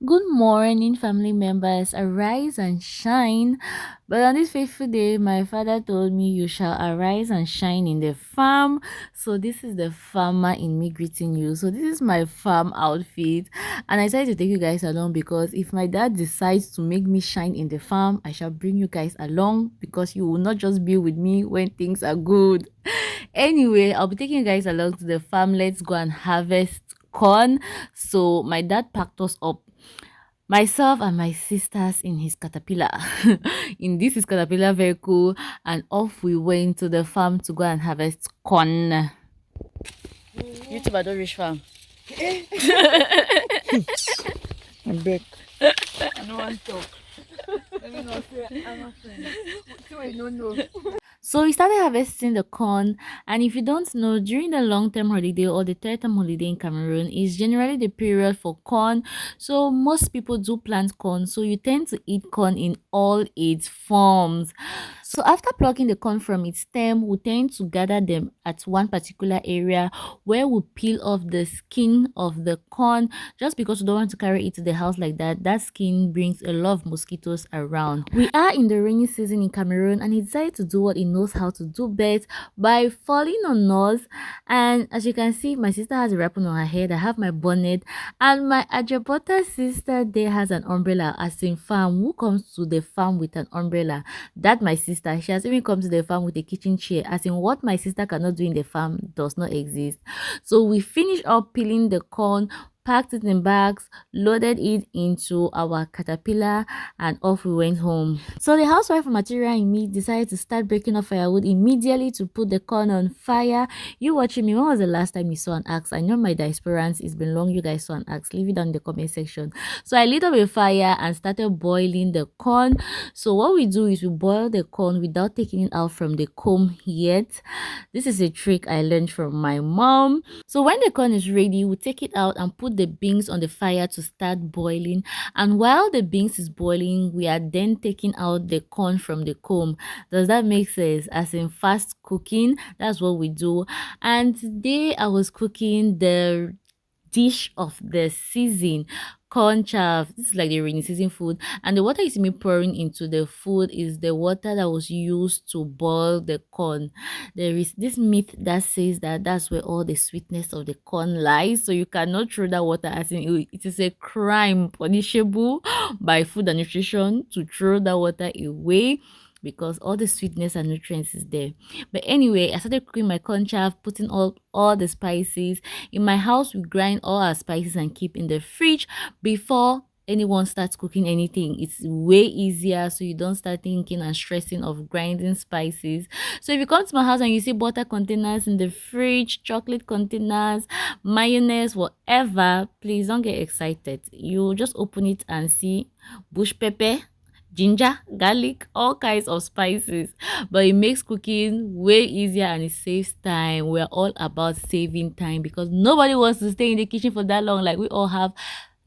Good morning, family members. Arise and shine. But on this faithful day, my father told me, "You shall arise and shine in the farm." So, this is the farmer in me greeting you. So, this is my farm outfit. And I decided to take you guys along because if my dad decides to make me shine in the farm, I shall bring you guys along because you will not just be with me when things are good. Anyway, I'll be taking you guys along to the farm. Let's go and harvest corn. So, my dad packed us up, myself and my sisters, in his caterpillar in this his caterpillar vehicle, and off we went to the farm to go and harvest corn. YouTuber don't reach farm. I'm back. I don't want to talk. Let me not say I'm a friend. So I don't know. So we started harvesting the corn, and if you don't know, during the long-term holiday or the third-term holiday in Cameroon is generally the period for corn. So most people do plant corn, so you tend to eat corn in all its forms. So after plucking the corn from its stem, we tend to gather them at one particular area where we peel off the skin of the corn, just because we don't want to carry it to the house like that. That skin brings a lot of mosquitoes around. We are in the rainy season in Cameroon, and he decided to do what he knows how to do best by falling on us. And as you can see, my sister has a wrapper on her head. I have my bonnet, and my Ajabota sister there has an umbrella. As in farm, who comes to the farm with an umbrella? That my sister. She has even come to the farm with a kitchen chair. As in, what my sister cannot do in the farm does not exist. So we finished up peeling the corn, packed it in bags, loaded it into our caterpillar, and off we went home. So the housewife material in me decided to start breaking up firewood immediately to put the corn on fire. You watching me, when was the last time you saw an axe? I know my diasporans, it's been long you guys saw an axe. Leave it down in the comment section. So I lit up a fire and started boiling the corn. So what we do is we boil the corn without taking it out from the comb yet. This is a trick I learned from my mom. So when the corn is ready, we take it out and put the beans on the fire to start boiling. And while the beans is boiling, we are then taking out the corn from the comb. Does that make sense? As in fast cooking, that's what we do. And today I was cooking the dish of the season, corn chaff. This is like the rainy season food, and the water you see me pouring into the food is the water that was used to boil the corn. There is this myth that says that that's where all the sweetness of the corn lies, so you cannot throw that water. As in, it is a crime punishable by Food and Nutrition to throw that water away, because all the sweetness and nutrients is there. But anyway, I started cooking my corn chaff, putting all the spices. In my house, we grind all our spices and keep in the fridge before anyone starts cooking anything. It's way easier, so you don't start thinking and stressing of grinding spices. So if you come to my house and you see butter containers in the fridge, chocolate containers, mayonnaise, whatever, please don't get excited. You just open it and see bush pepper, ginger, garlic, all kinds of spices. But it makes cooking way easier and it saves time. We're all about saving time because nobody wants to stay in the kitchen for that long. Like, we all have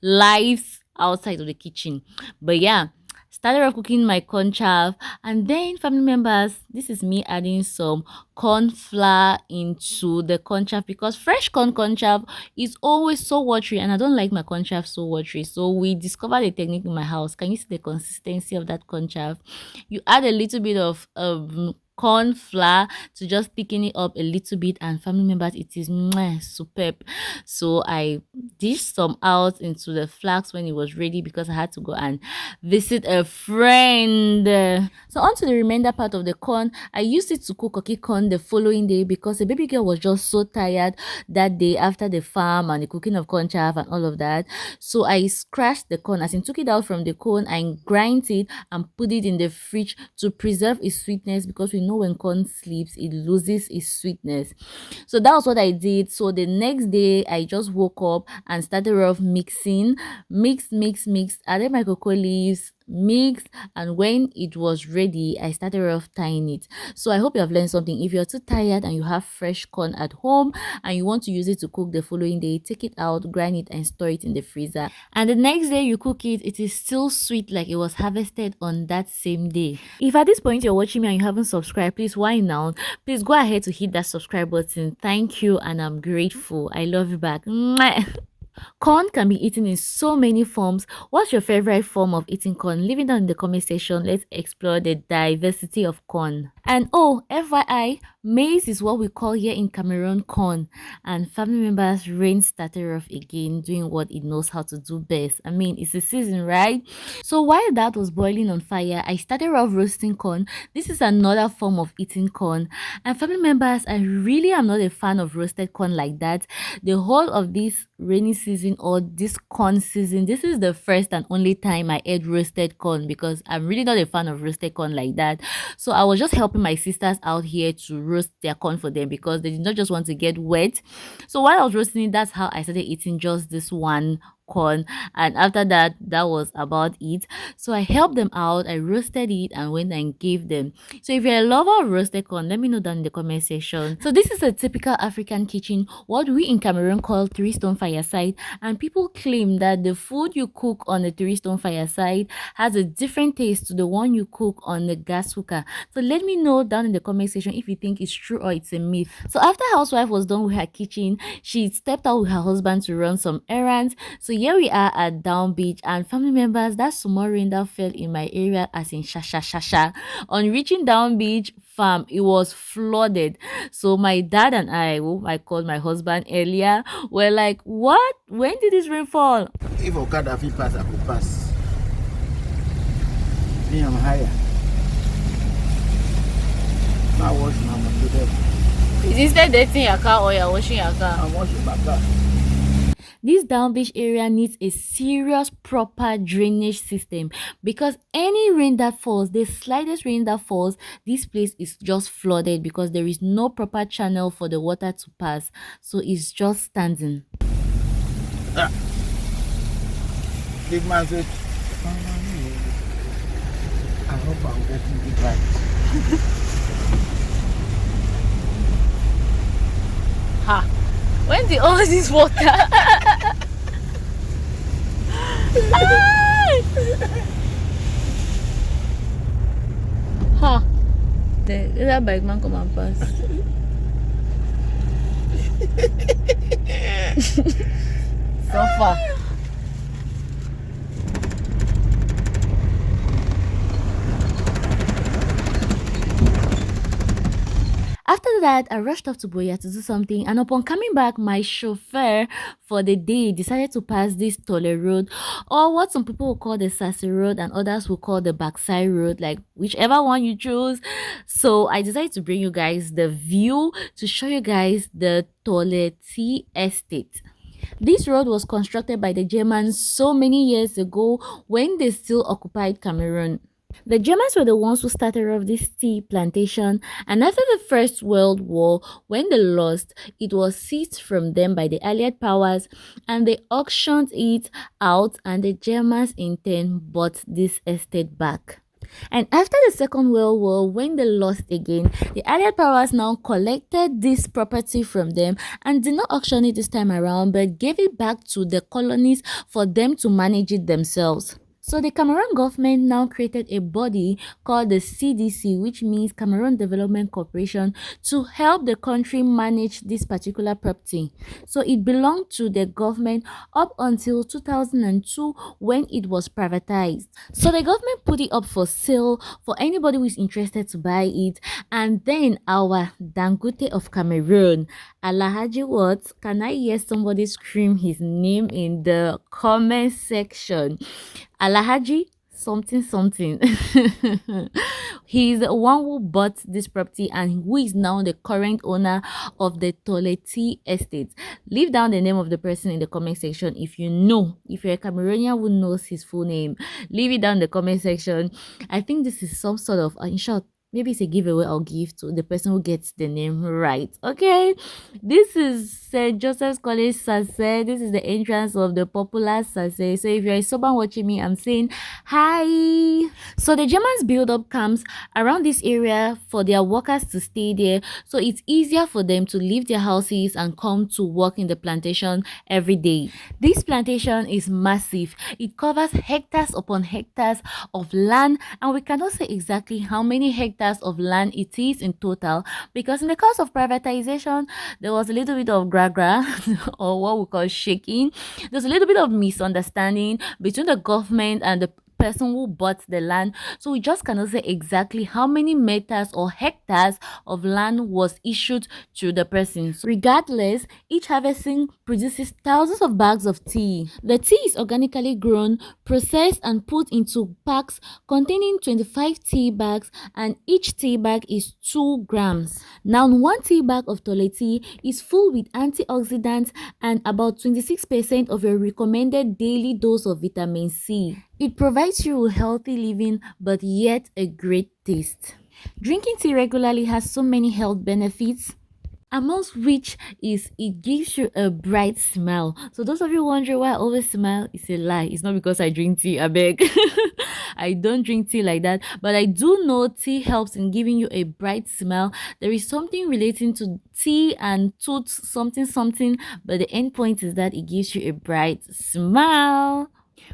lives outside of the kitchen. But yeah, started off cooking my corn chaff, and then, family members, this is me adding some corn flour into the corn chaff because fresh corn chaff is always so watery, and I don't like my corn chaff so watery. So we discovered a technique in my house. Can you see the consistency of that corn chaff? You add a little bit of corn flour to just thicken it up a little bit, and family members, it is superb. So I dished some out into the flask when it was ready because I had to go and visit a friend. So on to the remainder part of the corn. I used it to cook cookie corn the following day because the baby girl was just so tired that day after the farm and the cooking of corn chaff and all of that. So I scratched the corn, as in took it out from the corn and grind it and put it in the fridge to preserve its sweetness, because we know when corn sleeps it loses its sweetness. So that was what I did. So the next day I just woke up and started off mixing, mixed, added my cocoa leaves, mixed, and when it was ready I started off tying it. So I hope you have learned something. If you're too tired and you have fresh corn at home and you want to use it to cook the following day, take it out, grind it, and store it in the freezer, and the next day you cook it, it is still sweet like it was harvested on that same day. If at this point you're watching me and you haven't subscribed, please, why now? Please go ahead to hit that subscribe button. Thank you, and I'm grateful. I love you back. Mwah. Corn can be eaten in so many forms. What's your favorite form of eating corn? Leave it down in the comment section. Let's explore the diversity of corn. And oh, FYI, maize is what we call here in Cameroon corn. And family members rain started off again, doing what it knows how to do best. I mean, it's a season, right? So while that was boiling on fire, I started off roasting corn. This is another form of eating corn. And family members, I really am not a fan of roasted corn like that. The whole of this rainy season or this corn season, this is the first and only time I ate roasted corn because I'm really not a fan of roasted corn like that. So I was just helping my sisters out here to roast their corn for them because they did not just want to get wet. So while I was roasting it, that's how I started eating just this one corn, and after that was about it. So I helped them out, I roasted it and went and gave them. So if you're a lover of roasted corn, let me know down in the comment section. So this is a typical African kitchen, what we in Cameroon call three-stone fireside, and people claim that the food you cook on the three-stone fireside has a different taste to the one you cook on the gas cooker. So let me know down in the comment section if you think it's true or it's a myth. So after housewife was done with her kitchen, she stepped out with her husband to run some errands. So here we are at Down Beach, and family members, that small rain that fell in my area as in sha. On reaching Down Beach, fam, it was flooded. So my dad and I, who I called my husband earlier, were like, what? When did this rain fall? If Okada fit pass, I could pass. Me, I'm higher. I wash my motor there. Is instead dating your car or you're washing your car? I'm washing my car. This Down Beach area needs a serious proper drainage system because any rain that falls, the slightest rain that falls, this place is just flooded because there is no proper channel for the water to pass. So it's just standing. Ah. Big man said, I hope I'm getting it right. Ha! When did all this water? Ha! That bike man come and pass. So far. After that, I rushed off to Boya to do something, and upon coming back, my chauffeur for the day decided to pass this Tole road, or what some people will call the Sassy road and others will call the backside road, like whichever one you choose. So I decided to bring you guys the view to show you guys the Tole Tea Estate. This road was constructed by the Germans so many years ago when they still occupied Cameroon. The Germans were the ones who started off this tea plantation, and after the First World War, when they lost, it was seized from them by the Allied powers and they auctioned it out, and the Germans in turn bought this estate back. And after the Second World War, when they lost again, the Allied powers now collected this property from them and did not auction it this time around, but gave it back to the colonies for them to manage it themselves. So the Cameroon government now created a body called the CDC, which means Cameroon Development Corporation, to help the country manage this particular property. So it belonged to the government up until 2002 when it was privatized. So the government put it up for sale for anybody who is interested to buy it. And then our Dangote of Cameroon, Alhaji what? Can I hear somebody scream his name in the comment section? Alhaji something. He's the one who bought this property and who is now the current owner of the Tole Tea Estate. Leave down the name of the person in the comment section if you know. If you're a Cameroonian who knows his full name, leave it down in the comment section. I think this is some sort of, in short, maybe it's a giveaway I'll give to the person who gets the name right. Okay, this is St. Joseph's College Sase. This is the entrance of the popular Sase. So if you're someone watching me, I'm saying hi. So the Germans build up camps around this area for their workers to stay there, so it's easier for them to leave their houses and come to work in the plantation every day. This plantation is massive. It covers hectares upon hectares of land, and we cannot say exactly how many hectares hectares of land it is in total, because in the course of privatization, there was a little bit of gra or what we call shaking. There's a little bit of misunderstanding between the government and the person who bought the land, so we just cannot say exactly how many meters or hectares of land was issued to the person. So regardless, each harvesting produces thousands of bags of tea. The tea is organically grown, processed and put into packs containing 25 tea bags, and each tea bag is 2 grams. Now, one tea bag of Tole tea is full with antioxidants and about 26% of your recommended daily dose of vitamin C. It provides you with healthy living but yet a great taste. Drinking tea regularly has so many health benefits, amongst which is it gives you a bright smile. So those of you wondering why I always smile, it's a lie. It's not because I drink tea, I beg. I don't drink tea like that, but I do know tea helps in giving you a bright smile. There is something relating to tea and tooth something, but the end point is that it gives you a bright smile.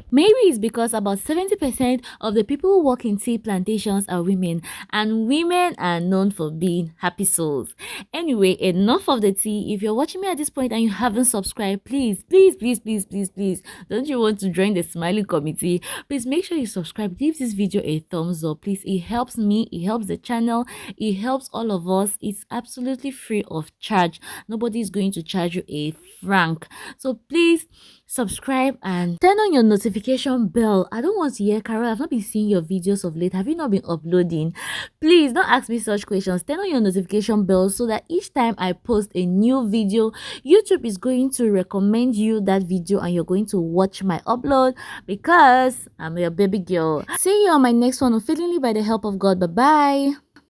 Maybe it's because about 70% of the people who work in tea plantations are women, and women are known for being happy souls. Anyway, enough of the tea. If you're watching me at this point and you haven't subscribed, please, don't you want to join the smiling committee? Please make sure you subscribe. Give this video a thumbs up, please. It helps me, it helps the channel, it helps all of us. It's absolutely free of charge. Nobody is going to charge you a franc. So please subscribe and turn on your notification bell. I don't want to hear, Carol, I've not been seeing your videos of late. Have you not been uploading? Please don't ask me such questions. Turn on your notification bell so that each time I post a new video, YouTube is going to recommend you that video and you're going to watch my upload, because I'm your baby girl. See you on my next one, unfailingly by the help of God. Bye bye.